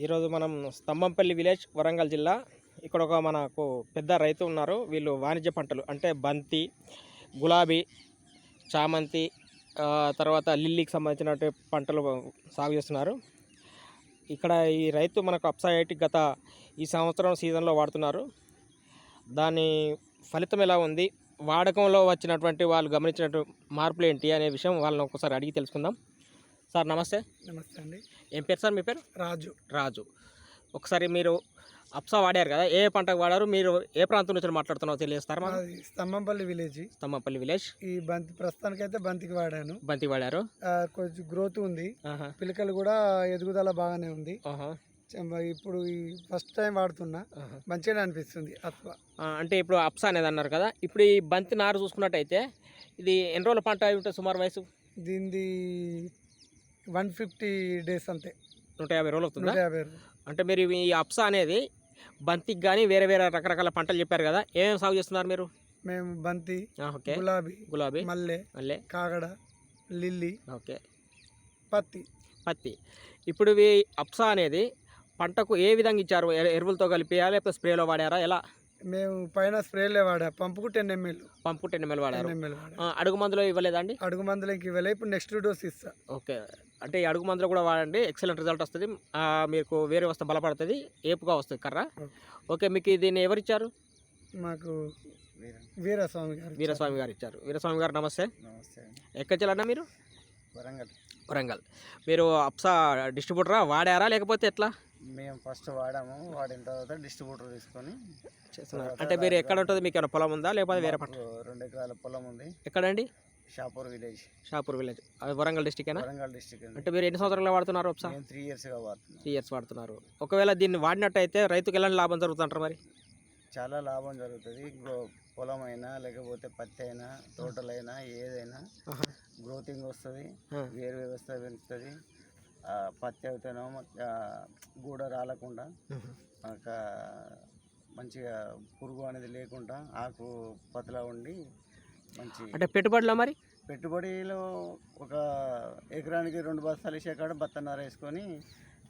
ఈరోజు మనం స్తంభంపల్లి విలేజ్ వరంగల్ జిల్లా ఇక్కడ ఒక మనకు పెద్ద రైతు ఉన్నారు. వీళ్ళు వాణిజ్య పంటలు అంటే బంతి, గులాబీ, చామంతి, తర్వాత లిల్లీకి సంబంధించిన పంటలు సాగు చేస్తున్నారు. ఇక్కడ ఈ రైతు మనకు అప్సైటిక్ గత ఈ సంవత్సరం సీజన్లో వాడుతున్నారు. దాని ఫలితం ఎలా ఉంది, వాడకంలో వచ్చినటువంటి వాళ్ళు గమనించినటువంటి మార్పులు ఏంటి అనే విషయం వాళ్ళని ఒకసారి అడిగి తెలుసుకుందాం. సార్ నమస్తే. నమస్తే అండి. ఏం పేరు సార్ మీ పేరు? రాజు. ఒకసారి మీరు అప్సా వాడారు కదా, ఏ పంటకు వాడారు, మీరు ఏ ప్రాంతం నుంచి మాట్లాడుతున్నారో తెలియజేస్తారా? స్తంభంపల్లి విలేజ్. ఈ బంతి ప్రస్తుతానికి అయితే బంతికి వాడాను. బంతి వాడారు, కొంచెం గ్రోత్ ఉంది, పిలకలు కూడా ఎదుగుదల బాగానే ఉంది. ఇప్పుడు ఈ ఫస్ట్ టైం వాడుతున్నా, మంచిగానే అనిపిస్తుంది. అంటే ఇప్పుడు అప్సా అనేది అన్నారు కదా, ఇప్పుడు ఈ బంతి నారు చూసుకున్నట్టయితే ఇది ఎన్ని రోజుల పంట అయి ఉంటుంది సుమారు వయసు? దీనిది 150 days అంతే. 150 రోజులు అవుతుంది. 150 రోజులు. అంటే మీరు ఈ అప్సా అనేది బంతికి కానీ వేరే వేరే రకరకాల పంటలు చెప్పారు కదా, ఏమేమి సాగు చేస్తున్నారు మీరు? మేము బంతి, ఓకే, గులాబీ, మల్లె, కాగడ, లిల్లీ, ఓకే, పత్తి. ఇప్పుడు ఈ అప్సా అనేది పంటకు ఏ విధంగా ఇచ్చారు? ఎరువులతో కలిపియా లేకపోతే స్ప్రేలో వాడారా? ఎలా? మేము పైన స్ప్రేలే వాడా. పంపుకు 10 ml వాడారు. అడుగు మందులో ఇవ్వలేదా అండి? అడుగు మందులు ఇంక ఇవ్వలే, ఇప్పుడు నెక్స్ట్ డోస్ ఇస్తా. ఓకే, అంటే ఈ అడుగు మందులు కూడా వాడండి, ఎక్సలెంట్ రిజల్ట్ వస్తుంది. మీకు వేరే వస్తే బలపడుతుంది, ఏపుగా వస్తుంది కర్ర. ఓకే, మీకు దీన్ని ఎవరిచ్చారు? మాకు వీరస్వామి గారు ఇచ్చారు. వీరస్వామి గారు నమస్తే. ఎక్కడ జిల్లా మీరు? వరంగల్. మీరు అప్సా డిస్ట్రిబ్యూటరా, వాడారా లేకపోతే ఎట్లా? మేము ఫస్ట్ వాడాము, వాడిన తర్వాత డిస్ట్రిబ్యూటర్ తీసుకొని చేస్తున్నారు. అంటే మీరు ఎక్కడ ఉంటుంది, మీకు ఏమైనా పొలం ఉందా లేకపోతే వేరే పంట? 2 ఎకరాల పొలం ఉంది. ఎక్కడండి? షాపూర్ విలేజ్. అది వరంగల్ డిస్టిక్. అంటే మీరు ఎన్ని సంవత్సరాలు వాడుతున్నారు అప్సా? 3 yearsగా వాడుతున్నాను. 3 years వాడుతున్నారు. ఒకవేళ దీన్ని వాడినట్టయితే రైతుకి ఎలాంటి లాభం జరుగుతుంటారు? మరి చాలా లాభం జరుగుతుంది. పొలం అయినా లేకపోతే పత్తి అయినా తోటలైనా ఏదైనా గ్రోతింగ్ వస్తుంది, వేరు వ్యవస్థ పెరుగుతుంది. పత్తి అయితేనేమో గూడ రాలకుండా మనకు మంచిగా పురుగు అనేది లేకుండా ఆకు పతలా ఉండి మంచి. అంటే పెట్టుబడిలో ఒక ఎకరానికి 2 బస్తాలు వేసే కాడ బత్తన్నర వేసుకొని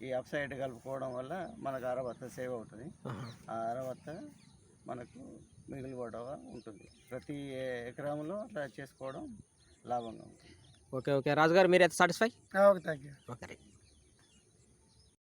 ఈ అప్సైడ్ కలుపుకోవడం వల్ల మనకు అరబత్త సేవ్ అవుతుంది. ఆ అరబత్త మనకు మిగిలిపోవడం ఉంటుంది. ప్రతి ఎకరంలో అట్లా చేసుకోవడం లాభంగా ఉంటుంది. ఓకే రాజు గారు, మీరు అయితే సాటిస్ఫై? Thank you. ఓకే.